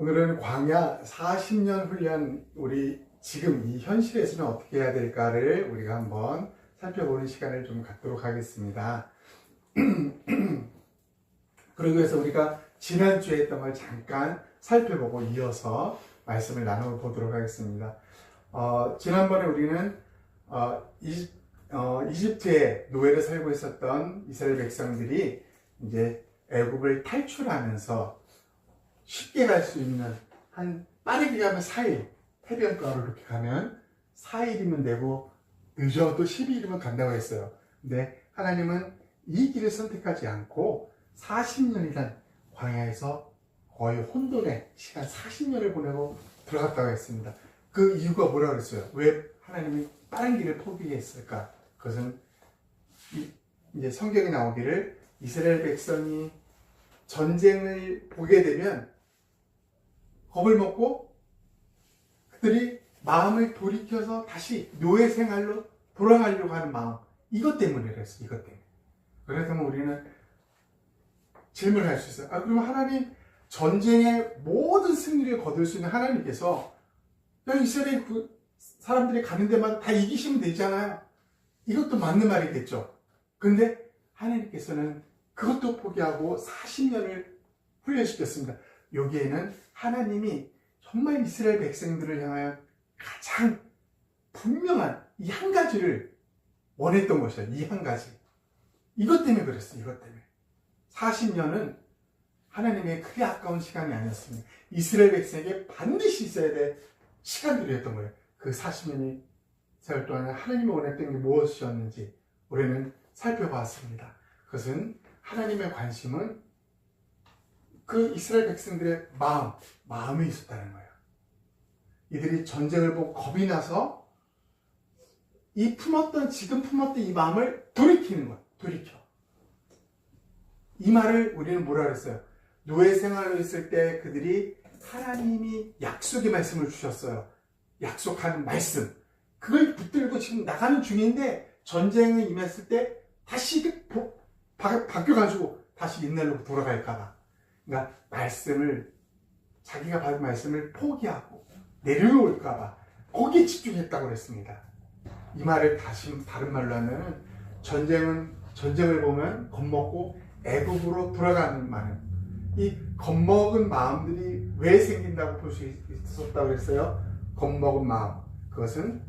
오늘은 광야 40년 훈련, 우리 지금 이 현실에서는 어떻게 해야 될까를 우리가 한번 살펴보는 시간을 좀 갖도록 하겠습니다. 그러기 위해서 우리가 지난주에 했던 걸 잠깐 살펴보고 이어서 말씀을 나눠보도록 하겠습니다. 지난번에 우리는 이집트에 노예를 살고 있었던 이스라엘 백성들이 이제 애굽을 탈출하면서 쉽게 갈 수 있는, 한 빠르게 가면 4일, 해변가로 이렇게 가면 4일이면 되고 늦어도 12일이면 간다고 했어요. 근데 하나님은 이 길을 선택하지 않고 40년이란 광야에서 거의 혼돈의 시간 40년을 보내고 들어갔다고 했습니다. 그 이유가 뭐라고 그랬어요? 왜 하나님이 빠른 길을 포기했을까? 그것은 이제 성경에 나오기를 이스라엘 백성이 전쟁을 보게 되면 겁을 먹고 그들이 마음을 돌이켜서 다시 노예 생활로 돌아가려고 하는 마음, 이것 때문에 그랬어요. 이것 때문에. 그래서 우리는 질문을 할 수 있어요. 그럼 하나님, 전쟁의 모든 승리를 거둘 수 있는 하나님께서 이스라엘 사람들이 가는 데만 다 이기시면 되잖아요. 이것도 맞는 말이겠죠. 그런데 하나님께서는 그것도 포기하고 40년을 훈련시켰습니다. 여기에는 하나님이 정말 이스라엘 백성들을 향하여 가장 분명한 이 한 가지를 원했던 것이에요. 이 한 가지. 이것 때문에 그랬어요. 이것 때문에. 40년은 하나님의 크게 아까운 시간이 아니었습니다. 이스라엘 백성에게 반드시 있어야 될 시간들이었던 거예요. 그 40년이 세월 동안 하나님이 원했던 게 무엇이었는지 우리는 살펴봤습니다. 그것은 하나님의 관심은 그 이스라엘 백성들의 마음에 있었다는 거예요. 이들이 전쟁을 보고 겁이 나서 지금 품었던 이 마음을 돌이키는 거예요. 돌이켜. 이 말을 우리는 뭐라 그랬어요? 노예 생활을 했을 때 그들이 하나님이 약속의 말씀을 주셨어요. 약속한 말씀. 그걸 붙들고 지금 나가는 중인데 전쟁에 임했을 때 다시 바뀌어가지고 다시 옛날로 돌아갈까봐. 그러니까 자기가 받은 말씀을 포기하고 내려놓을까봐 거기에 집중했다고 그랬습니다. 이 말을 다른 말로 하면은 전쟁을 보면 겁먹고 애굽으로 돌아가는 말은, 이 겁먹은 마음들이 왜 생긴다고 볼 수 있었다고 그랬어요? 겁먹은 마음. 그것은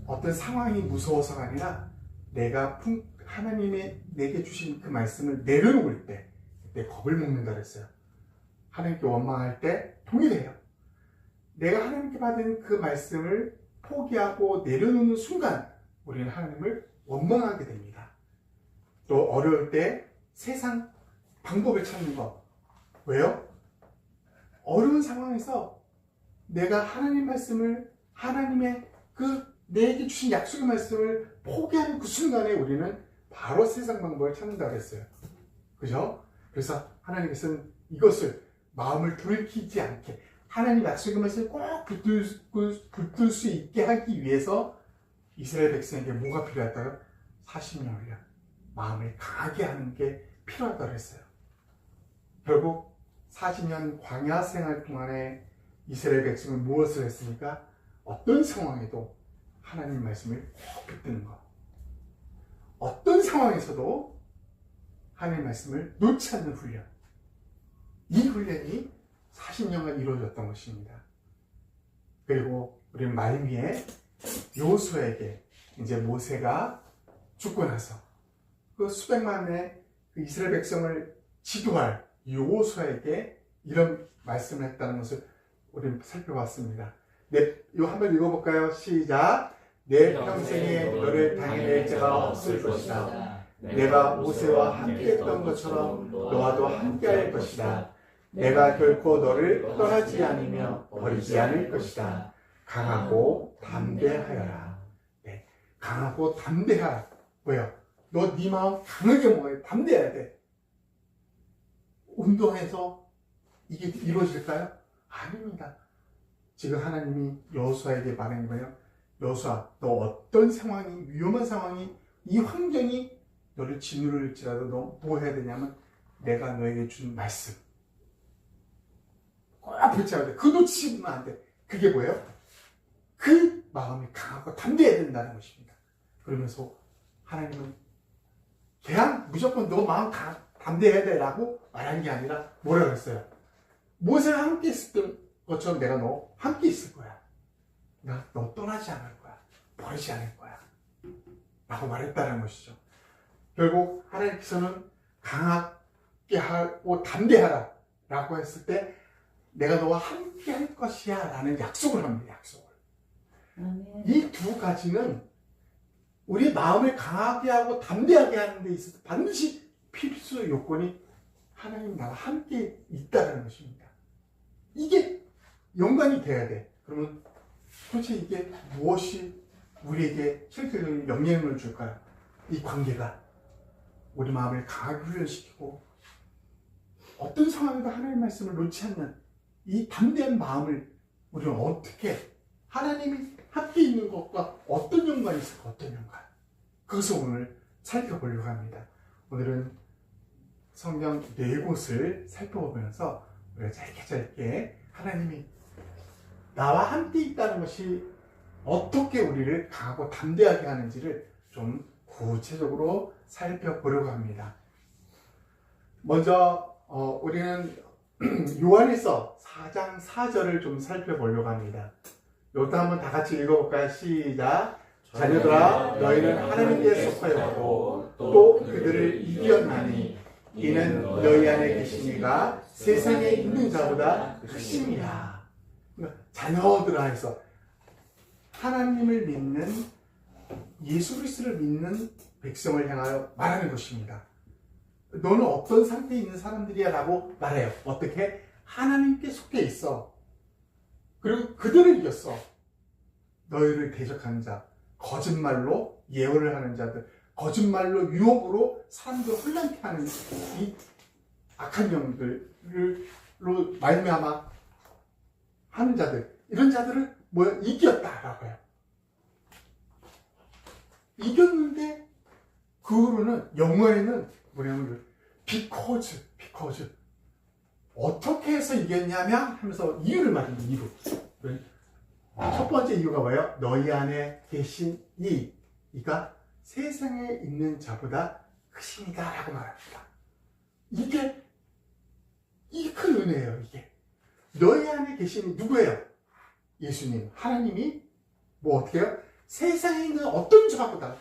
어떤 상황이 무서워서가 아니라 하나님의 내게 주신 그 말씀을 내려놓을 때, 그때 겁을 먹는다 그랬어요. 하나님께 원망할 때 동일해요. 내가 하나님께 받은 그 말씀을 포기하고 내려놓는 순간 우리는 하나님을 원망하게 됩니다. 또 어려울 때 세상 방법을 찾는 것. 왜요? 어려운 상황에서 내가 하나님 말씀을, 하나님의 내게 주신 약속의 말씀을 포기하는 그 순간에 우리는 바로 세상 방법을 찾는다고 했어요. 그죠? 그래서 하나님께서는 이것을 마음을 돌이키지 않게, 하나님 약속의 말씀을 꼭 붙들 수 있게 하기 위해서 이스라엘 백성에게 뭐가 필요했다고요? 40년 훈련. 마음을 강하게 하는 게 필요하다고 했어요. 결국 40년 광야 생활 동안에 이스라엘 백성은 무엇을 했습니까? 어떤 상황에도 하나님 말씀을 꼭 붙드는 것. 어떤 상황에서도 하나님 말씀을 놓지 않는 훈련. 이 훈련이 40년간 이루어졌던 것입니다. 그리고 우리는 말미에 여호수아에게, 이제 모세가 죽고 나서 그 수백만의 그 이스라엘 백성을 지도할 여호수아에게 이런 말씀을 했다는 것을 우리는 살펴봤습니다. 이거 한번 읽어볼까요? 시작. 내 평생에 너를 당해낼 자가 없을 것이다. 내가 모세와 함께했던 것처럼 너와도 함께할 것이다. 내가 결코 너를 떠나지 않으며 버리지 않을 것이다. 강하고 담대하여라. 네, 강하고 담대하라. 뭐예요? 너 네 마음 강하게 먹어야 돼. 담대해야 돼. 운동해서 이게 이루어질까요? 아닙니다. 지금 하나님이 여호수아에게 말하는 거예요. 여호수아, 너 어떤 상황이, 위험한 상황이, 이 환경이 너를 짓누를지라도 너 뭐 해야 되냐면 내가 너에게 준 말씀 붙여야 돼. 그 놓치면 안 돼. 그게 뭐예요? 그 마음이 강하고 담대해야 된다는 것입니다. 그러면서 하나님은 그냥 무조건 너 마음 담대해야 돼 라고 말한 게 아니라 뭐라 그랬어요? 모세가 함께 있었던 것처럼 내가 너 함께 있을 거야. 나 너 떠나지 않을 거야. 버리지 않을 거야. 라고 말했다는 것이죠. 결국 하나님께서는 강하게 하고 담대하라 라고 했을 때 내가 너와 함께 할 것이야 라는 약속을 합니다. 약속을. 이 두 가지는 우리 마음을 강하게 하고 담대하게 하는 데 있어서 반드시 필수 요건이 하나님 나와 함께 있다는 것입니다. 이게 연관이 돼야 돼. 그러면 도대체 이게 무엇이 우리에게 실질적인 영향을 줄까요? 이 관계가 우리 마음을 강하게 훈련시키고 어떤 상황에도 하나님의 말씀을 놓지 않는 이 담대한 마음을 우리는 어떻게 하나님이 함께 있는 것과 어떤 연관이 있을까? 어떤 연관? 그것을 오늘 살펴보려고 합니다. 오늘은 성경 4곳을 살펴보면서 우리가 짧게 하나님이 나와 함께 있다는 것이 어떻게 우리를 강하고 담대하게 하는지를 좀 구체적으로 살펴보려고 합니다. 먼저 우리는 요한일서 4장 4절을 좀 살펴보려고 합니다. 이것도 한번 다 같이 읽어볼까요? 시작. 자녀들아 너희는 하나님께 속하였고 또 그들을 이겼나니 이는 너희 안에 계신 이가 세상에 있는 자보다 크심이라. 자녀들아 해서 하나님을 믿는 예수 그리스도를 믿는 백성을 향하여 말하는 것입니다. 너는 어떤 상태에 있는 사람들이야 라고 말해요. 어떻게? 하나님께 속해 있어. 그리고 그들을 이겼어. 너희를 대적하는 자, 거짓말로 예언을 하는 자들, 거짓말로 유혹으로 사람들을 혼란케 하는 이 악한 영들로 말미암아 하는 자들, 이런 자들을 이겼다라고 해요. 이겼는데 그 후로는 영어에는 뭐냐면 because 어떻게 해서 이겼냐면 하면서 이유를 말합니다. 이유. 첫 번째 이유가 뭐예요? 너희 안에 계신 이가 세상에 있는 자보다 크십니다 라고 말합니다. 이게 큰 은혜예요. 이게 너희 안에 계신 이 누구예요? 예수님, 하나님이 뭐 어떻게 해요? 세상에 있는 어떤 자보다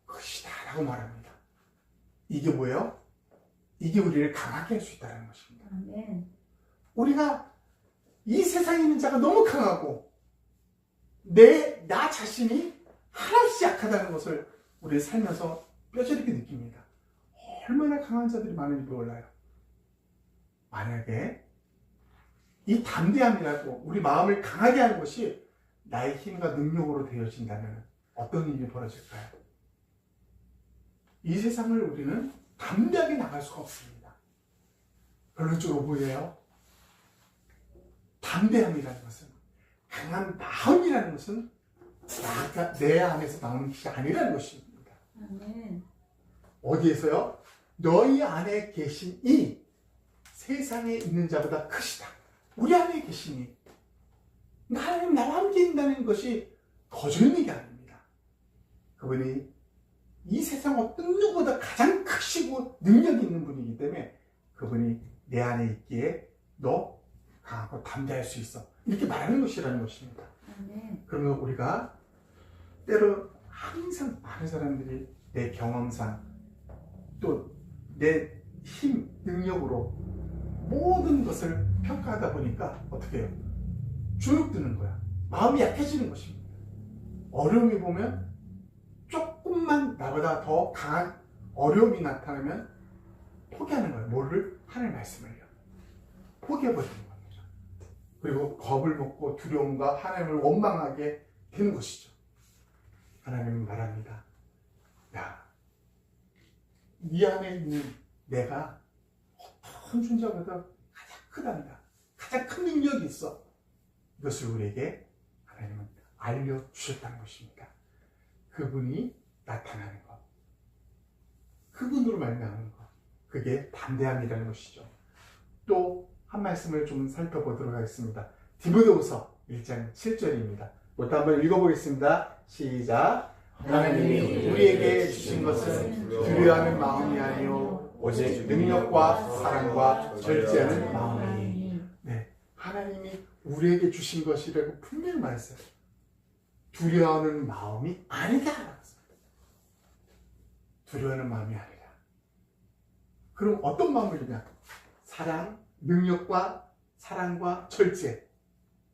크시다 라고 말합니다. 이게 뭐예요? 이게 우리를 강하게 할 수 있다는 것입니다. 아멘. 우리가 이 세상에 있는 자가 너무 강하고 나 자신이 하나씩 약하다는 것을 우리 살면서 뼈저리게 느낍니다. 얼마나 강한 자들이 많은지 몰라요. 만약에 이 담대함이라고 우리 마음을 강하게 하는 것이 나의 힘과 능력으로 되어진다면 어떤 일이 벌어질까요? 이 세상을 우리는 담대하게 나갈 수가 없습니다. 결론적으로 뭐예요? 담대함이라는 것은, 강한 마음이라는 것은 내 안에서 나오는 것이 아니라는 것입니다. 아멘. 어디에서요? 너희 안에 계신 이 세상에 있는 자보다 크시다. 우리 안에 계시니 하나님 나와 함께 있다는 것이 거짓말이 아닙니다. 그분이 이 세상 어떤 누구보다 가장 크시고 능력이 있는 분이기 때문에 그분이 내 안에 있기에 너 강하고 담대할 수 있어. 이렇게 말하는 것이라는 것입니다. 아멘. 그러면 우리가 때로 항상 많은 사람들이 내 경험상 또 내 힘, 능력으로 모든 것을 평가하다 보니까 어떻게 해요? 주눅드는 거야. 마음이 약해지는 것입니다. 어려움이 보면 조금만 나보다 더 강한 어려움이 나타나면 포기하는 거예요. 뭐를? 하나님의 말씀을요. 포기해버리는 겁니다. 그리고 겁을 먹고 두려움과 하나님을 원망하게 되는 것이죠. 하나님은 말합니다. 야, 네 안에 있는 내가 어떤 존재보다 가장 크단다. 가장 큰 능력이 있어. 이것을 우리에게 하나님은 알려주셨다는 것입니다. 그분이 나타나는 것, 그분으로 말미암는 것, 그게 담대함이라는 것이죠. 또 한 말씀을 좀 살펴보도록 하겠습니다. 디모데후서 1장 7절입니다. 부터 한번 읽어보겠습니다. 시작. 하나님이 우리에게 주신 것은 두려워하는 마음이 아니요 오직 능력과 사랑과 절제하는 마음이니. 네, 하나님이 우리에게 주신 것이라고 분명히 말했어요. 두려워하는 마음이 아니다. 두려워하는 마음이 아니라. 그럼 어떤 마음을 주냐? 사랑, 능력과 사랑과 절제.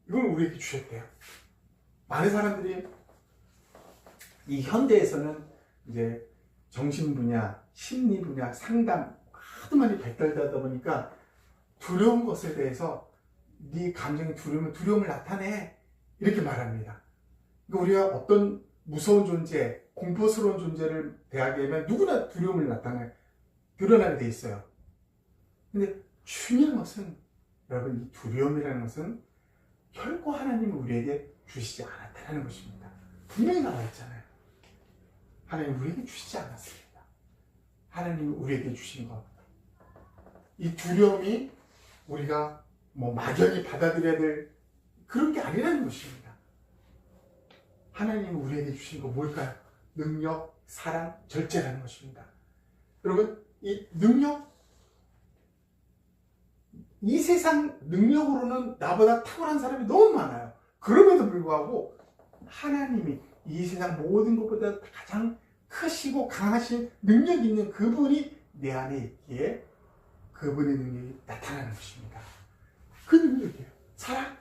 이걸 우리에게 주셨대요. 많은 사람들이 이 현대에서는 이제 정신 분야, 심리 분야, 상담 하도 많이 발달되다 보니까 두려운 것에 대해서 네 감정이 두려우면 두려움을 나타내 이렇게 말합니다. 그러니까 우리가 어떤 무서운 존재, 공포스러운 존재를 대하게 되면 누구나 두려움을 드러나게 돼 있어요. 근데 중요한 것은 여러분 이 두려움이라는 것은 결코 하나님이 우리에게 주시지 않았다는 것입니다. 분명히 나와 있잖아요. 하나님 우리에게 주시지 않았습니다. 하나님이 우리에게 주신 것. 이 두려움이 우리가 뭐 막연히 받아들여야 될 그런 게 아니라는 것입니다. 하나님이 우리에게 주신 거 뭘까요? 능력, 사랑, 절제라는 것입니다. 여러분 이 능력, 이 세상 능력으로는 나보다 탁월한 사람이 너무 많아요. 그럼에도 불구하고 하나님이 이 세상 모든 것보다 가장 크시고 강하신 능력 있는 그분이 내 안에 있기에 그분의 능력이 나타나는 것입니다. 그 능력이에요. 사랑.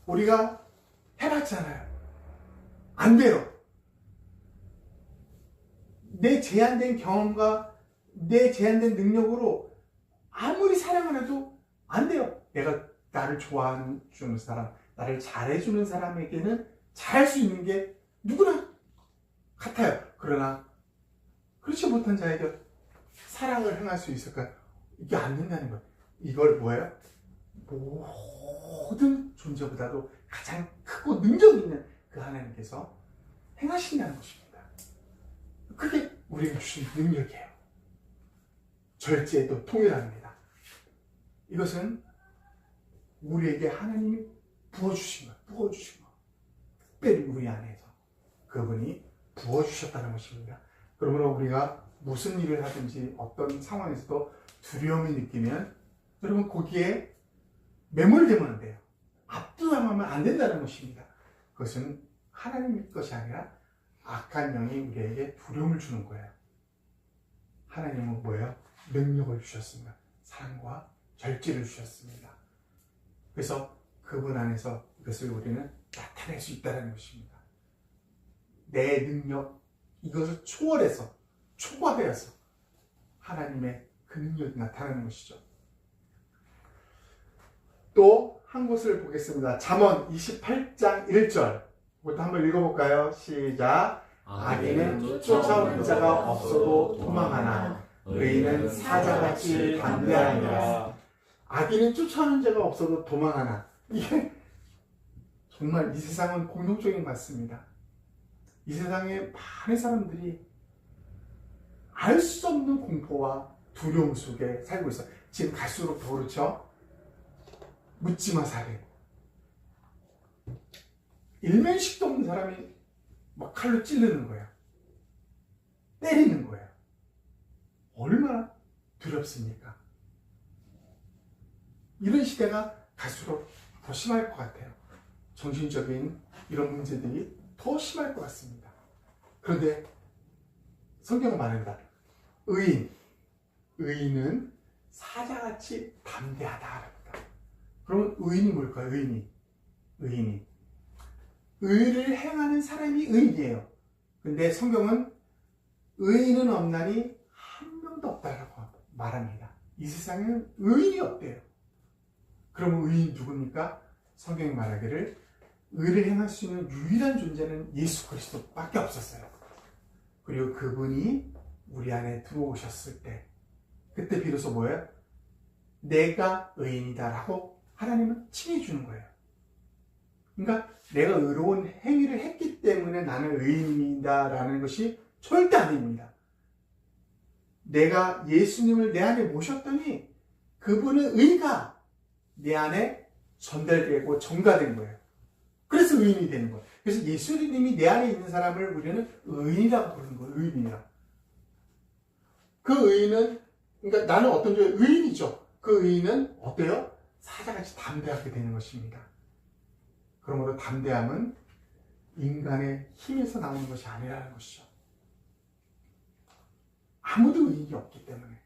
우리가 해봤잖아요. 안 돼요. 내 제한된 경험과 내 제한된 능력으로 아무리 사랑을 해도 안 돼요. 내가 나를 좋아해주는 사람, 나를 잘해주는 사람에게는 잘할 수 있는 게 누구나 같아요. 그러나 그렇지 못한 자에게 사랑을 행할 수 있을까요? 이게 안 된다는 거예요. 이걸 뭐예요? 모든 존재보다도 가장 크고 능력 있는 그 하나님께서 행하신다는 것입니다. 그게 우리가 주신 능력이에요. 절제도 통일합니다. 이것은 우리에게 하나님이 부어주신 것. 특별히 우리 안에서 그분이 부어주셨다는 것입니다. 그러므로 우리가 무슨 일을 하든지 어떤 상황에서도 두려움이 느끼면 여러분 거기에 매몰되면 안 돼요. 압도당하면 안 된다는 것입니다. 그것은 하나님의 것이 아니라 악한 영이 우리에게 두려움을 주는 거예요. 하나님은 뭐예요? 능력을 주셨습니다. 사랑과 절제를 주셨습니다. 그래서 그분 안에서 이것을 우리는 나타낼 수 있다는 것입니다. 내 능력, 이것을 초월해서, 초과하여서 하나님의 그 능력이 나타나는 것이죠. 또 한 곳을 보겠습니다. 잠언 28장 1절. 이것도 한번 읽어볼까요? 시작. 악인은 쫓아오는 자가 없어도 도망하나 의인은 사자같이 담대하니라. 악인은 쫓아오는 자가 없어도 도망하나. 이게 정말 이 세상은 공통적인 것 같습니다. 이 세상에 많은 사람들이 알 수 없는 공포와 두려움 속에 살고 있어요. 지금 갈수록 더 그렇죠? 묻지마 살인. 일면식도 없는 사람이 막 칼로 찌르는 거예요. 때리는 거예요. 얼마나 두렵습니까? 이런 시대가 갈수록 더 심할 것 같아요. 정신적인 이런 문제들이 더 심할 것 같습니다. 그런데 성경은 말합니다. 의인은 사자같이 담대하다. 그러면 의인이 뭘까요? 의인이 의를 행하는 사람이 의인이에요. 근데 성경은 의인은 없나니 한 명도 없다라고 말합니다. 이 세상에는 의인이 없대요. 그러면 의인 누굽니까? 성경이 말하기를 의를 행할 수 있는 유일한 존재는 예수 그리스도밖에 없었어요. 그리고 그분이 우리 안에 들어오셨을 때 그때 비로소 뭐예요? 내가 의인이다라고 하나님은 칭해주는 거예요. 그러니까 내가 의로운 행위를 했기 때문에 나는 의인이다라는 것이 절대 아닙니다. 내가 예수님을 내 안에 모셨더니 그분은 의가 내 안에 전달되고 전가된 거예요. 그래서 의인이 되는 거예요. 그래서 예수님이 내 안에 있는 사람을 우리는 의인이라고 부르는 거예요. 의인이라. 그 의인은, 그러니까 나는 어떤 종의 의인이죠. 그 의인은 어때요? 사자같이 담대하게 되는 것입니다. 그러므로 담대함은 인간의 힘에서 나오는 것이 아니라는 것이죠. 아무도 의인이 없기 때문에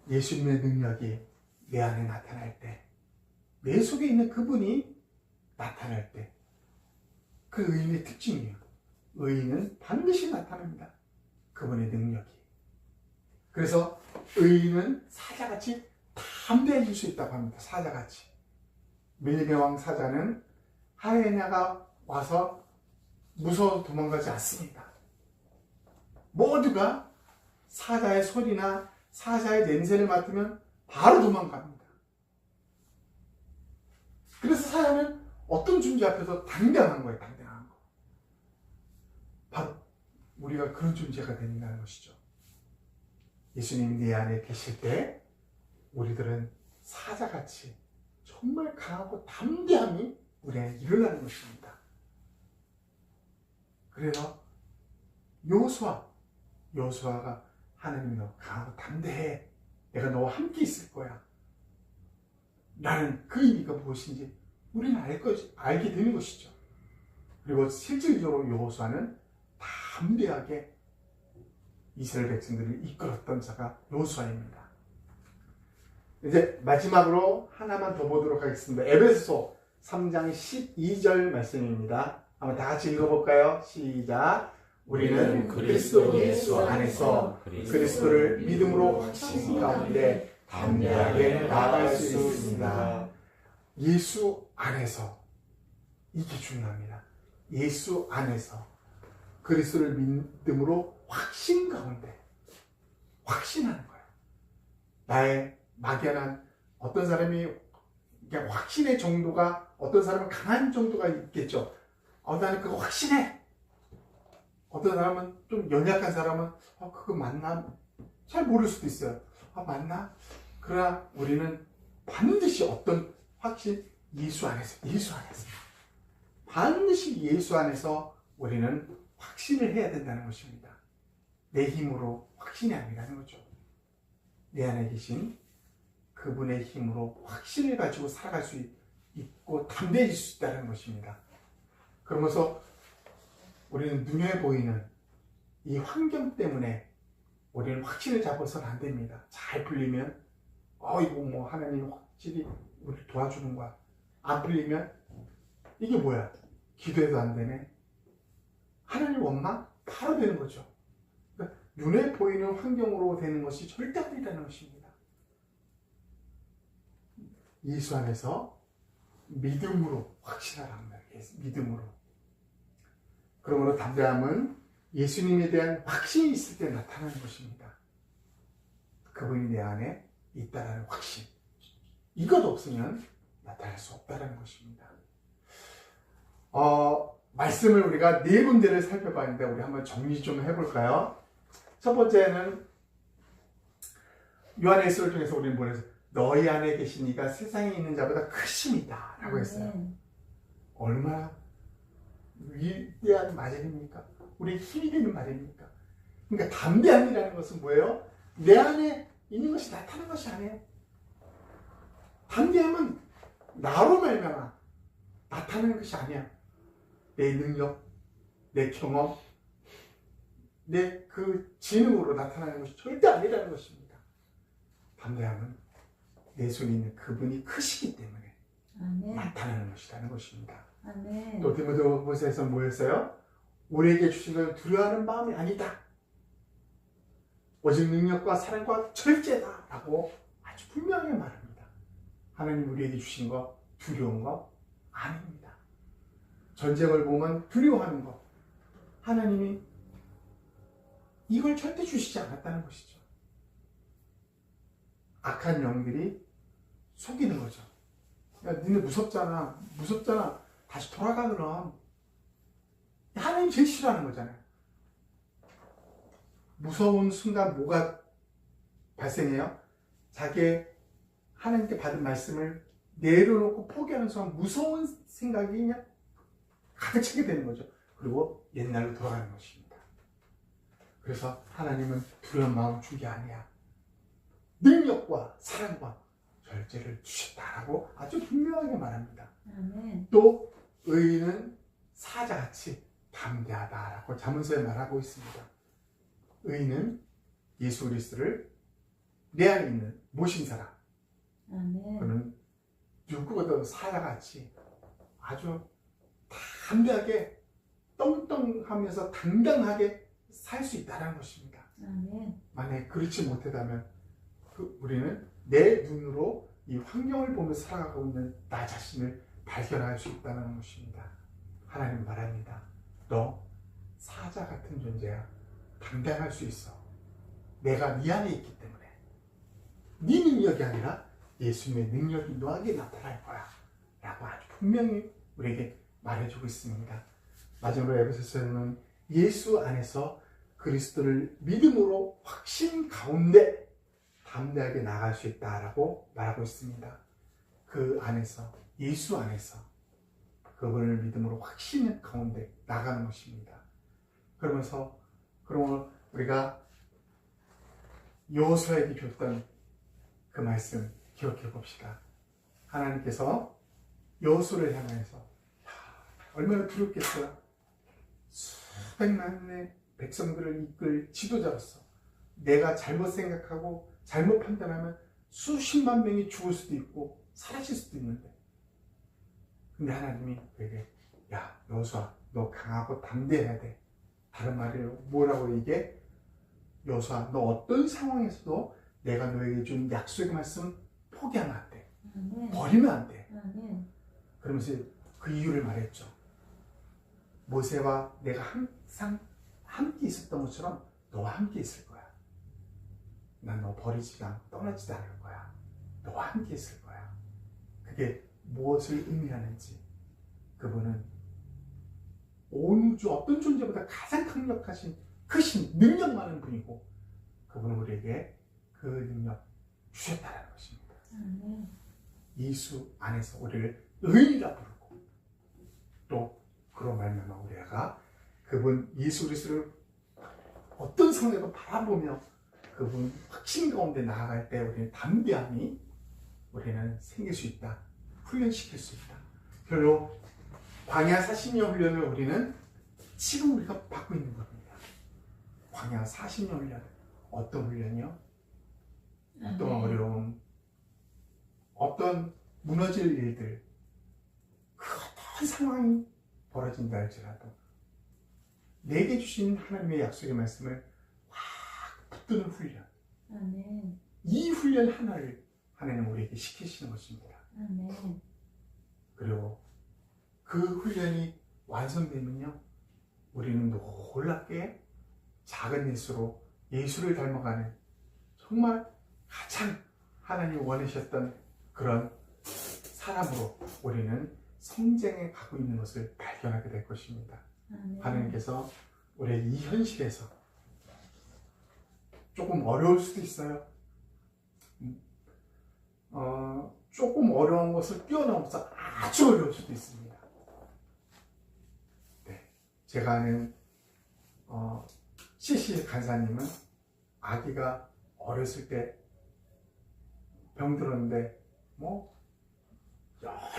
예수님의 능력이 내 안에 나타날 때, 내 속에 있는 그분이 나타날 때, 그 의인의 특징이에요. 의인은 반드시 나타납니다. 그분의 능력이. 그래서 의인은 사자같이 담대해질 수 있다고 합니다. 사자같이. 밀매왕 사자는 하이에나가 와서 무서워서 도망가지 않습니다. 모두가 사자의 소리나 사자의 냄새를 맡으면 바로 도망갑니다. 그래서 사자는 어떤 존재 앞에서 당당한 거예요. 당당한 거. 바로 우리가 그런 존재가 된다는 것이죠. 예수님이 내 안에 계실 때 우리들은 사자같이 정말 강하고 담대함이 우리 안에 일어나는 것입니다. 그래서 여호수아가 하나님 너 강하고 담대해. 내가 너와 함께 있을 거야. 라는 그 의미가 무엇인지 우리는 알게 되는 것이죠. 그리고 실질적으로 여호수아는 담대하게 이스라엘 백성들을 이끌었던 자가 여호수아입니다. 이제 마지막으로 하나만 더 보도록 하겠습니다. 에베소서 3장 12절 말씀입니다. 한번 다 같이 읽어볼까요? 시작. 우리는 그리스도 예수 안에서 그리스도를 믿음으로 확신 가운데 담대하게 나아갈 수 있습니다. 예수 안에서, 이게 중요합니다. 예수 안에서 그리스도를 믿음으로 확신 가운데 확신하는 거예요. 나의 막연한 어떤 사람이 그냥 확신의 정도가, 어떤 사람은 강한 정도가 있겠죠. 나는 그거 확신해. 어떤 사람은 좀 연약한 사람은 그거 맞나? 잘 모를 수도 있어요. 맞나? 그러나 우리는 반드시 어떤 확신? 예수 안에서 반드시 예수 안에서 우리는 확신을 해야 된다는 것입니다. 내 힘으로 확신이 아니라는 거죠. 내 안에 계신 그분의 힘으로 확신을 가지고 살아갈 수 있고 담대해질 수 있다는 것입니다. 그러면서 우리는 눈에 보이는 이 환경 때문에 우리는 확신을 잡아서는 안 됩니다. 잘 풀리면 이거 뭐 하나님 확실히 우리를 도와주는 거야. 안 풀리면 이게 뭐야? 기도해도 안 되네. 하나님 없나? 바로 되는 거죠. 그러니까 눈에 보이는 환경으로 되는 것이 절대 아니라는 것입니다. 예수 안에서 믿음으로 확신하라는 거예요. 믿음으로. 그러므로 담대함은 예수님에 대한 확신이 있을 때 나타나는 것입니다. 그분이 내 안에 있다라는 확신. 이것 없으면 나타날 수 없다라는 것입니다. 말씀을 우리가 네 군데를 살펴봤는데 우리 한번 정리 좀 해볼까요? 첫 번째는 요한일서를 통해서 우리는 보내서 너희 안에 계신 이가 세상에 있는 자보다 크십니다 라고 했어요. 얼마나 위대한 말입니까? 우리 힘이 되는 말입니까? 그러니까 담대함이라는 것은 뭐예요? 내 안에 있는 것이 나타나는 것이 아니에요. 담대함은 나로 말미암아 나타나는 것이 아니야. 내 능력, 내 경험, 내 그 지능으로 나타나는 것이 절대 아니라는 것입니다. 담대함은 내 속에 있는 그분이 크시기 때문에 아멘. 나타나는 것이라는 것입니다. 아멘. 또 디모데후서에서 뭐였어요? 우리에게 주신 것은 두려워하는 마음이 아니다. 오직 능력과 사랑과 절제다 라고 아주 분명하게 말합니다. 하나님 우리에게 주신 거 두려운 거 아닙니다. 전쟁을 보면 두려워하는 것, 하나님이 이걸 절대 주시지 않았다는 것이죠. 악한 영들이 속이는 거죠. 야, 니네 무섭잖아. 다시 돌아가 그럼. 하나님 제일 싫어하는 거잖아요. 무서운 순간 뭐가 발생해요? 자기의 하나님께 받은 말씀을 내려놓고 포기하는 순간 무서운 생각이 그냥 가득 차게 되는 거죠. 그리고 옛날로 돌아가는 것입니다. 그래서 하나님은 두려운 마음 준 게 아니야. 능력과 사랑과 절제를 주셨다라고 아주 분명하게 말합니다. 아멘. 또 의인은 사자같이 담대하다라고 잠언서에 말하고 있습니다. 의인은 예수 그리스도를 내 안에 있는 모신 사람, 아멘. 그는 누구보다도 사자같이 아주 담대하게 떵떵하면서 당당하게 살 수 있다는 것입니다. 아멘. 만약에 그렇지 못하다면 우리는 내 눈으로 이 환경을 보며 살아가고 있는 나 자신을 발견할 수 있다는 것입니다. 하나님 말합니다. 너 사자 같은 존재야. 당당할 수 있어. 내가 네 안에 있기 때문에. 네 능력이 아니라 예수님의 능력이 너에게 나타날 거야 라고 아주 분명히 우리에게 말해주고 있습니다. 마지막으로 에베소서는 예수 안에서 그리스도를 믿음으로 확신 가운데 담대하게 나아갈 수 있다라고 말하고 있습니다. 그 안에서, 예수 안에서 그분을 믿음으로 확신 가운데 나가는 것입니다. 그러면서 그러면 우리가 여호수아에게 줬던 그 말씀 기억해 봅시다. 하나님께서 여호수아를 향해서 얼마나 두렵겠어요. 수백만의 백성들을 이끌 지도자로서 내가 잘못 생각하고 잘못 판단하면 수십만 명이 죽을 수도 있고 사라질 수도 있는데, 근데 하나님이 그에게 야 여호수아 너 강하고 담대해야 돼. 다른 말로 뭐라고 이게 여호수아 너 어떤 상황에서도 내가 너에게 준 약속의 말씀 포기하면 안 돼. 아멘. 버리면 안 돼. 아멘. 그러면서 그 이유를 말했죠. 모세와 내가 항상 함께 있었던 것처럼 너와 함께 있을 거야. 난 너 버리지 않고 떠나지도 않을 거야. 너와 함께 있을 거야. 그게 무엇을 의미하는지, 그분은 온 우주 어떤 존재보다 가장 강력하신 크신 능력 많은 분이고, 그분은 우리에게 그 능력 주셨다는 것입니다. 아멘. 예수 안에서 우리를 의인이라 부르고, 또 그런 말미암아 우리가 그분 예수 그리스도를 어떤 상황에도 바라보며 그분 확신 가운데 나아갈 때 우리는 담대함이 우리는 생길 수 있다. 훈련시킬 수 있다. 별로 광야 40년 훈련을 우리는 지금 우리가 받고 있는 겁니다. 광야 40년 훈련. 어떤 훈련이요? 어떤 어려움, 어떤 무너질 일들, 그 어떤 상황이 벌어진다 할지라도 내게 주신 하나님의 약속의 말씀을 확 붙드는 훈련. 아멘. 이 훈련 하나를 하나님 우리에게 시키시는 것입니다. 아멘. 그리고 그 훈련이 완성되면요, 우리는 놀랍게 작은 예수로 예수를 닮아가는 정말 가장 하나님이 원하셨던 그런 사람으로 우리는 성장해 가고 있는 것을 발견하게 될 것입니다. 아멘. 하나님께서 우리의 이 현실에서 조금 어려울 수도 있어요. 조금 어려운 것을 뛰어넘어서 아주 어려울 수도 있습니다. 네, 제가 아는 CC 간사님은 아기가 어렸을 때 병들었는데 여러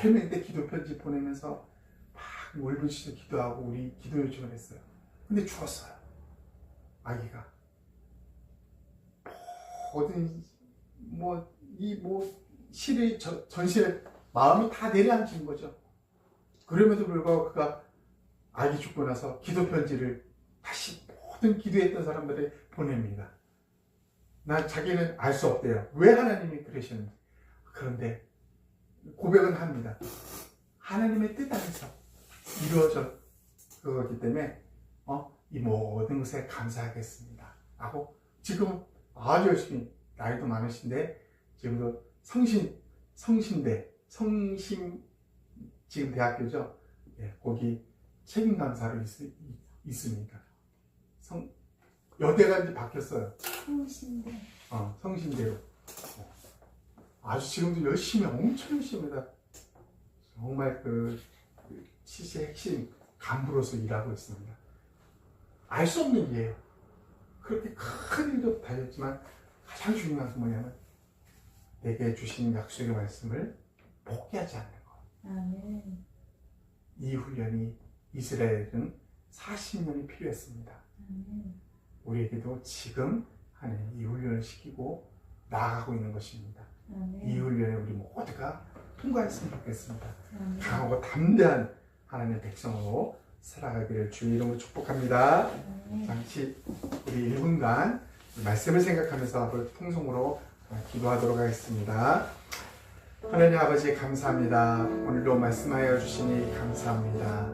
명한테 기도 편지 보내면서 막 울부짖어 기도하고 우리 기도 요청을 했어요. 근데 죽었어요. 아기가 모든 시의 전시에 마음이 다 내려앉은 거죠. 그럼에도 불구하고 그가 아기 죽고 나서 기도 편지를 다시 모든 기도했던 사람들에 보냅니다. 자기는 알 수 없대요. 왜 하나님이 그러셨는지. 그런데 고백은 합니다. 하나님의 뜻 안에서 이루어져 그거기 때문에 이 모든 것에 감사하겠습니다 하고 지금 아주 열심히, 나이도 많으신데 지금도 성심대 지금 대학교죠. 예, 거기 책임 강사로 있습니다. 여대가 이제 바뀌었어요. 성신대. 성신대로. 아주 지금도 열심히 엄청 열심히 합니다. 정말 그 CC의 핵심 간부로서 일하고 있습니다. 알 수 없는 일이에요. 그렇게 큰 일도 달렸지만 가장 중요한 건 뭐냐면 내게 주신 약속의 말씀을 포기하지 않는 것. 아멘. 이 훈련이 이스라엘은 40년이 필요했습니다. 아멘. 우리에게도 지금 하나님 이 훈련을 시키고 나아가고 있는 것입니다. 이 아멘. 훈련에 우리 모두가 통과했으면 좋겠습니다. 아멘. 강하고 담대한 하나님의 백성으로 살아가기를 주의 이름으로 축복합니다. 아멘. 잠시 우리 1분간 말씀을 생각하면서 통성으로 기도하도록 하겠습니다. 하나님 아버지 감사합니다. 오늘도 말씀하여 주시니 감사합니다.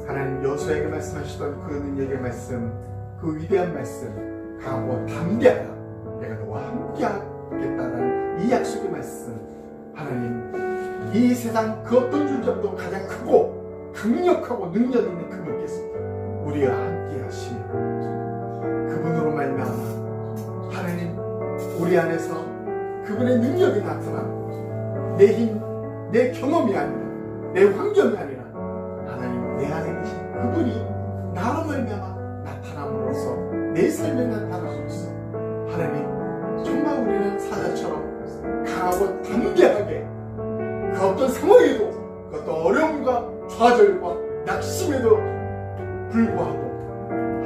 하나님 여호수아에게 말씀하시던 그 능력의 말씀, 그 위대한 말씀, 강하고 담대하여 내가 너와 함께 하겠다는 이 약속의 말씀, 하나님 이 세상 그 어떤 존재보다 가장 크고 강력하고 능력 있는 그분께서 우리와 함께 하시며 그분으로 말미암아 하나님 우리 안에서 그분의 능력이 나타나고 내 힘, 내 경험이 아니라 내 환경이 아니라 하나님 내 안에 계신 그분이 나로 말미암아 나타남으로써 내 삶에 나타남으로써 하나님 정말 우리는 사자처럼 강하고 담대하게 그 어떤 상황에도 그 어떤 어려움과 좌절과 낙심에도 불구하고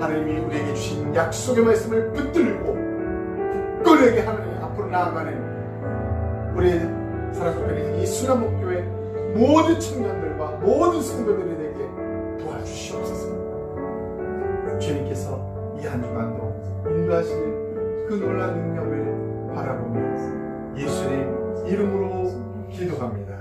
하나님이 우리에게 주신 약속의 말씀을 붙들고 굳건하게 하나님 앞으로 나아가는 우리의 사랑스럽게 이 수나목교회 모든 청년들과 모든 성도들에게 도와주시옵소서. 주님께서 이 한 주간도 인도하시는 그 놀라운 능력을 바라보며 예수님 이름으로 기도합니다.